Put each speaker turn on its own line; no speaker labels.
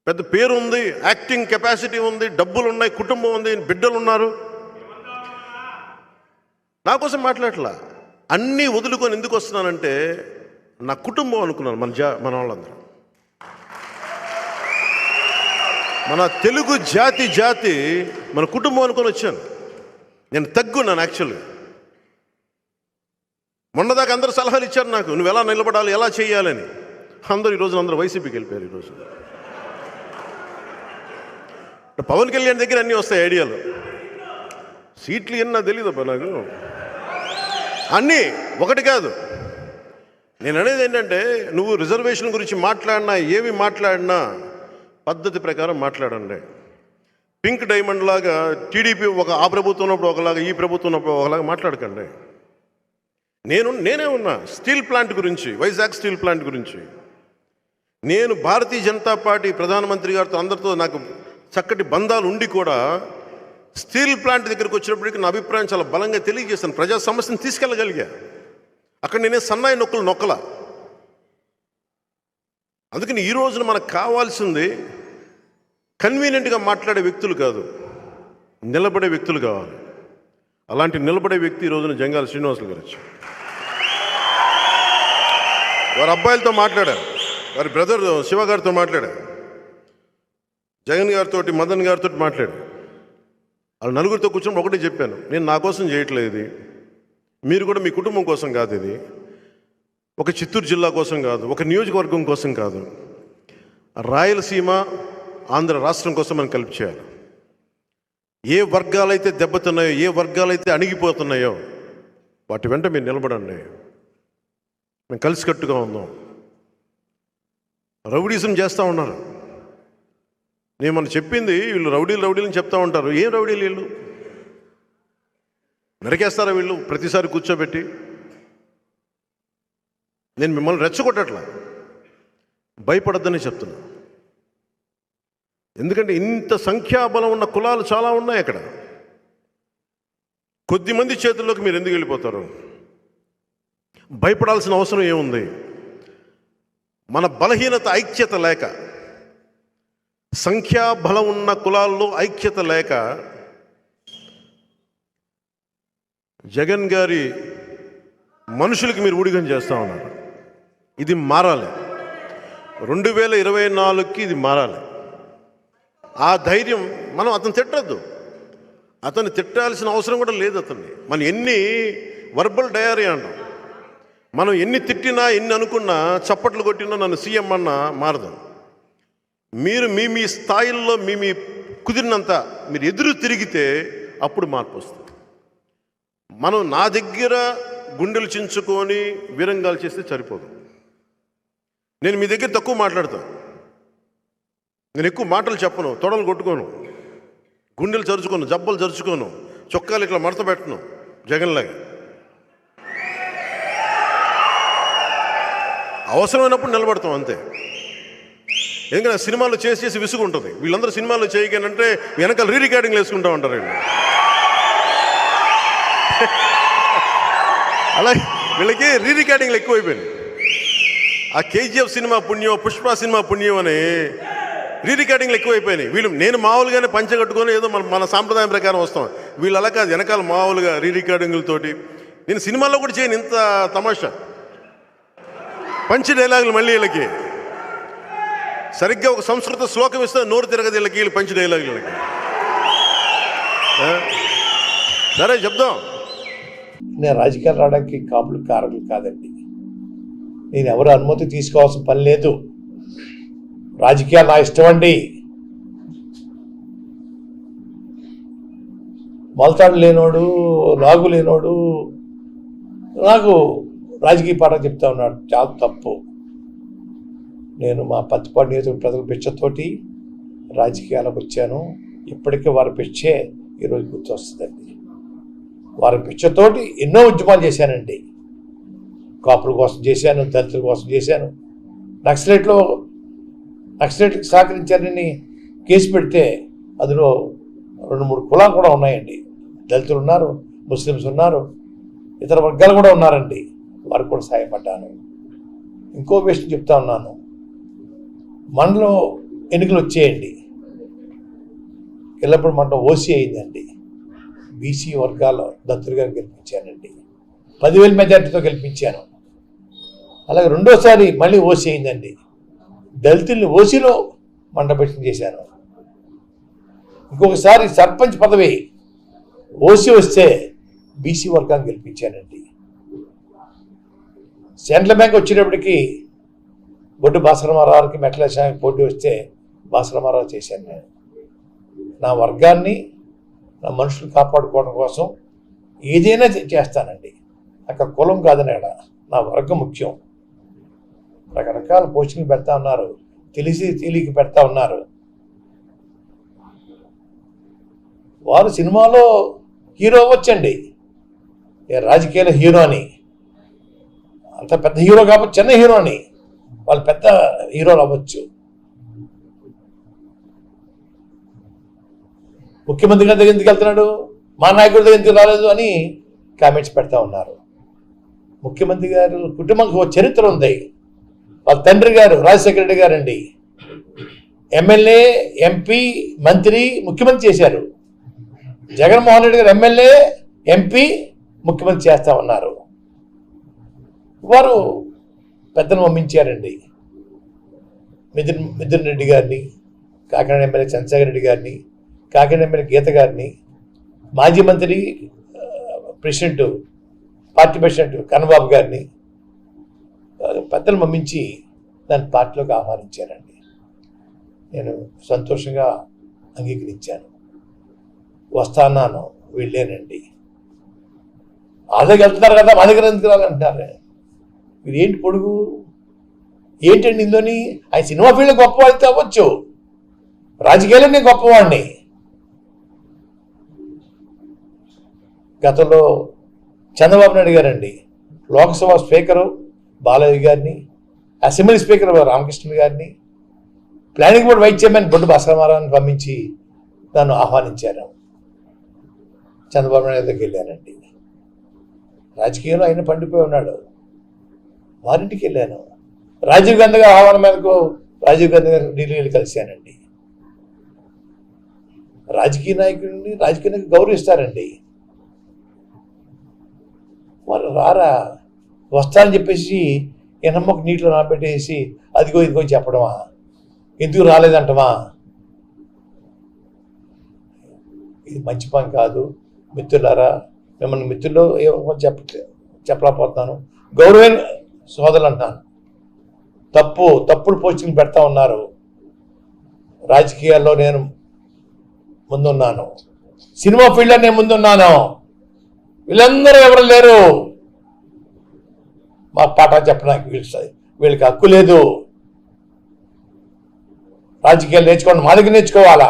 పెద్ద పేరు ఉంది, యాక్టింగ్ కెపాసిటీ ఉంది, డబ్బులు ఉన్నాయి, కుటుంబం ఉంది, బిడ్డలు ఉన్నారు. నా కోసం మాట్లాడట్లా. అన్నీ వదులుకొని ఎందుకు వస్తున్నానంటే నా కుటుంబం అనుకున్నాను. మన వాళ్ళందరూ మన తెలుగు జాతి మన కుటుంబం అనుకొని వచ్చాను. నేను తగ్గున్నాను యాక్చువల్లీ. మొన్నదాకా అందరూ సలహాలు ఇచ్చారు నాకు, నువ్వు ఎలా నిలబడాలి, ఎలా చేయాలని. అందరూ వైసీపీకి వెళ్ళిపోయారు. ఈరోజు పవన్ కళ్యాణ్ దగ్గర అన్నీ వస్తాయి ఐడియాలు. సీట్లు ఎన్నా తెలియదబ్బా నాకు. అన్నీ ఒకటి కాదు. నేను అనేది ఏంటంటే, నువ్వు రిజర్వేషన్ గురించి మాట్లాడినా, ఏమి మాట్లాడినా పద్ధతి ప్రకారం మాట్లాడండి. పింక్ డైమండ్ లాగా టీడీపీ ఆ ప్రభుత్వం ఉన్నప్పుడు ఒకలాగా, ఈ ప్రభుత్వం ఉన్నప్పుడు ఒకలాగా మాట్లాడకండి. నేనే ఉన్నా స్టీల్ ప్లాంట్ గురించి, వైజాగ్ స్టీల్ ప్లాంట్ గురించి. నేను భారతీయ జనతా పార్టీ ప్రధానమంత్రి గారితో అందరితో నాకు చక్కటి బంధాలు ఉండి కూడా స్టీల్ ప్లాంట్ దగ్గరికి వచ్చినప్పటికీ నా అభిప్రాయం చాలా బలంగా తెలియజేస్తాను. ప్రజా సమస్యను తీసుకెళ్ళగలిగా. అక్కడ నేనే సన్నాయి నొక్కల. అందుకని ఈ రోజున మనకు కావాల్సింది కన్వీనియంట్గా మాట్లాడే వ్యక్తులు కాదు, నిలబడే వ్యక్తులు కావాలి. అలాంటి నిలబడే వ్యక్తి ఈ రోజున జంగాల శ్రీనివాసులు గారు వచ్చారు. వారి అబ్బాయిలతో మాట్లాడారు, వారి బ్రదర్ శివ గారితో మాట్లాడారు, జగన్ గారితో, మదన్ గారితో మాట్లాడారు. వాళ్ళు నలుగురితో కూర్చొని ఒకటే చెప్పాను, నేను నా కోసం చేయట్లేదు ఇది, మీరు కూడా మీ కుటుంబం కోసం కాదు, ఇది ఒక చిత్తూరు జిల్లా కోసం కాదు, ఒక నియోజకవర్గం కోసం కాదు, రాయలసీమ ఆంధ్ర రాష్ట్రం కోసం మనం కలిపి చేయాలి. ఏ వర్గాలైతే దెబ్బతున్నాయో, ఏ వర్గాలైతే అణిగిపోతున్నాయో వాటి వెంట మీరు నిలబడండి. మేము కలిసికట్టుగా ఉందాం. రౌడీజం చేస్తూ ఉన్నారు. నేను మనం చెప్పింది, వీళ్ళు రౌడీలని చెప్తా ఉంటారు. ఏం రౌడీలు వీళ్ళు? నరికేస్తారా వీళ్ళు ప్రతిసారి కూర్చోబెట్టి? నేను మిమ్మల్ని రెచ్చగొట్టట్లా, భయపడద్దని చెప్తున్నా. ఎందుకంటే ఇంత సంఖ్యాబలం ఉన్న కులాలు చాలా ఉన్నాయి అక్కడ. కొద్దిమంది చేతుల్లోకి మీరు ఎందుకు వెళ్ళిపోతారు? భయపడాల్సిన అవసరం ఏముంది? మన బలహీనత ఐక్యత లేక, సంఖ్యాబలం ఉన్న కులాల్లో ఐక్యత లేక జగన్ గారి మనుషులకి మీరు ఊడిగం చేస్తూ ఉన్నారు. ఇది మారాలి. 2024కి ఇది మారాలి. ఆ ధైర్యం మనం అతను తిట్టద్దు, అతన్ని తిట్టాల్సిన అవసరం కూడా లేదు. అతన్ని మనం ఎన్ని వర్బల్ డయరీ అంటాం, మనం ఎన్ని తిట్టినా, ఎన్ని అనుకున్నా, చప్పట్లు కొట్టినా, నన్ను సీఎం అన్నా మారదు. మీరు మీ స్థాయిల్లో మీ కుదిరినంత మీరు ఎదురు తిరిగితే అప్పుడు మార్పు వస్తుంది. మనం నా దగ్గర గుండెలు చించుకొని వీరంగాలు చేస్తే సరిపోదు. నేను మీ దగ్గర తక్కువ మాట్లాడతాను, నేను ఎక్కువ మాటలు చెప్పను, తొడలు కొట్టుకోను, గుండెలు చరుచుకోను, జబ్బలు చరుచుకోను, చొక్కాలు ఇట్లా మడత పెట్టను జగన్లాగా. అవసరమైనప్పుడు నిలబడతాం అంతే. ఎందుకంటే సినిమాలు చేసి విసుగు ఉంటుంది. వీళ్ళందరూ సినిమాలు చేయగానంటే వెనకాల రికార్డింగ్లు వేసుకుంటూ ఉంటారు వీళ్ళు. అలాగే వీళ్ళకి రికార్డింగ్లు ఎక్కువైపోయినాయి. ఆ KGF సినిమా పుణ్యం, పుష్ప సినిమా పుణ్యం అని రికార్డింగ్లు ఎక్కువైపోయినాయి. నేను మామూలుగానే పంచె కట్టుకొని ఏదో మన సాంప్రదాయం ప్రకారం వస్తాం. వీళ్ళు అలా కాదు, వెనకాల మామూలుగా రికార్డింగులతోటి. నేను సినిమాల్లో కూడా చేయను ఇంత తమాషా. పంచి డైలాగులు మళ్ళీ వీళ్ళకి సరిగ్గా ఒక సంస్కృత శ్లోకం ఇస్తే నోరు తిరగదు వీళ్ళకి, వీళ్ళు పంచి డైలాగులకి. సరే చెప్దాం.
నేను రాజకీయాలు రావడానికి కాపులు కారకులు కాదండి. నేను ఎవరు అనుమతి తీసుకోవాల్సిన పని లేదు. రాజకీయాలు నా ఇష్టం అండి. మొలతాడు లేనోడు, లాగు లేనోడు నాకు రాజకీయ పాఠం చెప్తా ఉన్నాడు. చాలా తప్పు. నేను మా పత్తిపాడు నియోజకవర్గ ప్రజల పిచ్చతోటి రాజకీయాలకు వచ్చాను. ఇప్పటికే వారి పిచ్చే ఈరోజు గుర్తొస్తుందండి. వారి పిచ్చతోటి ఎన్నో ఉద్యమాలు చేశానండి. కాపుల కోసం చేశాను, దళితుల కోసం చేశాను. నక్సలైట్కి సహకరించారని కేసు పెడితే అందులో 2-3 కులాలు కూడా ఉన్నాయండి. దళితులు ఉన్నారు, ముస్లిమ్స్ ఉన్నారు, ఇతర వర్గాలు కూడా ఉన్నారండి. వారికి కూడా సహాయపడ్డాను. ఇంకో విషయం చెప్తా ఉన్నాను. మనలో ఎన్నికలు వచ్చేయండి. ఎల్లప్పుడు మంట ఓసీ అయిందండి. బీసీ వర్గాల్లో దత్తులు గారు గెలిపించానండి. 10,000 మెజార్టీతో గెలిపించాను. అలాగే రెండోసారి మళ్ళీ ఓసీ అయిందండి. దళితుల్ని ఓసీలో మండపేషణ చేశాను. ఇంకొకసారి సర్పంచ్ పదవి ఓసీ వస్తే బీసీ వర్గాన్ని గెలిపించానండి. సెంట్రల్ బ్యాంక్ వచ్చేటప్పటికి బొడ్డు భాస్కరరావుకి మెట్లేశానికి పోటీ వస్తే భాస్కరరావు చేశాను. నేను నా వర్గాన్ని, నా మనుషులు కాపాడుకోవడం కోసం ఏదైనా చేస్తానండి. అక్కడ కులం కాదని నా వర్గం ముఖ్యం. రకరకాల పోస్టింగ్లు పెడతా ఉన్నారు, తెలియక పెడతా ఉన్నారు. వారు సినిమాలో హీరో అవ్వచ్చండి, రాజకీయాల హీరో అని. అంత పెద్ద హీరో కాబట్టి చిన్న హీరో అని, వాళ్ళు పెద్ద హీరోలు అవ్వచ్చు. ముఖ్యమంత్రి గారి దగ్గర ఎందుకు వెళ్తున్నాడు, మా నాయకుడి దగ్గర ఎందుకు రాలేదు అని కామెంట్స్ పెడతా ఉన్నారు. ముఖ్యమంత్రి గారు కుటుంబంకి ఒక చరిత్ర ఉంది. వాళ్ళ తండ్రి గారు రాజశేఖర రెడ్డి గారు అండి ఎమ్మెల్యే, ఎంపీ, మంత్రి, ముఖ్యమంత్రి చేశారు. జగన్మోహన్ రెడ్డి గారు ఎమ్మెల్యే, ఎంపీ, ముఖ్యమంత్రి చేస్తా ఉన్నారు. వారు పెద్దను పంపించారండి. మిథున్ రెడ్డి గారిని, కాకినాడ ఎమ్మెల్యే చంద్రశేఖర రెడ్డి గారిని, కాకినాడ ఎమ్మెల్యే గీత గారిని, మాజీ మంత్రి ప్రెసిడెంట్, పార్టీ ప్రెసిడెంట్ కన్నబాబు గారిని పెద్దలు పంపించి దాన్ని పార్టీలోకి ఆహ్వానించారండి. నేను సంతోషంగా అంగీకరించాను. వస్తాను, వెళ్ళానండి. వాళ్ళకి వెళ్తున్నారు కదా, మా దగ్గర ఎందుకు రాలంటున్నారు. మీరు ఏంటి పొడుగు, ఏంటండి ఇందుని? ఆయన సినిమా ఫీల్డ్ గొప్పవాడితే అవ్వచ్చు, రాజకీయాల్లో నేను గొప్పవాడిని. గతంలో చంద్రబాబు నాయుడు గారండి లోక్సభ స్పీకరు బాలయ్య గారిని, అసెంబ్లీ స్పీకర్ రామకృష్ణ గారిని, ప్లానింగ్ బోర్డు వైస్ చైర్మన్ బొడ్డు భాస్కరరావుని పంపించి నన్ను ఆహ్వానించారు. చంద్రబాబు నాయుడు దగ్గరికి వెళ్ళానండి. రాజకీయంలో ఆయన పండిపోయి ఉన్నాడు. వారింటికి వెళ్ళాను. రాజీవ్ గాంధీ గారి ఆహ్వానం మేరకు రాజీవ్ గాంధీ గారు ఢిల్లీలో కలిశానండి. రాజకీయ నాయకుడిని గౌరవిస్తారండి. వాళ్ళు రారా, వస్తానని చెప్పేసి ఎనమ్మకు నీటిలో నానబెట్టేసి అదిగో ఇదిగో చెప్పడమా, ఎందుకు రాలేదంటమా, ఇది మంచి పని కాదు. మిత్రులారా, మిమ్మల్ని మిత్రుల్లో ఏమో చెప్పలేకపోతున్నాను, గౌరవమైన సోదరులు అంటాను. తప్పుడు పోస్టింగ్ పెడతా ఉన్నారు. రాజకీయాల్లో నేను ముందున్నాను, సినిమా ఫీల్డ్లో నేను ముందున్నాను. వీళ్ళందరూ ఎవరు లేరు మా పాఠాలు చెప్పడానికి. వీళ్ళకి హక్కు లేదు. రాజకీయాలు నేర్చుకోండి, మా దగ్గర నేర్చుకోవాలా.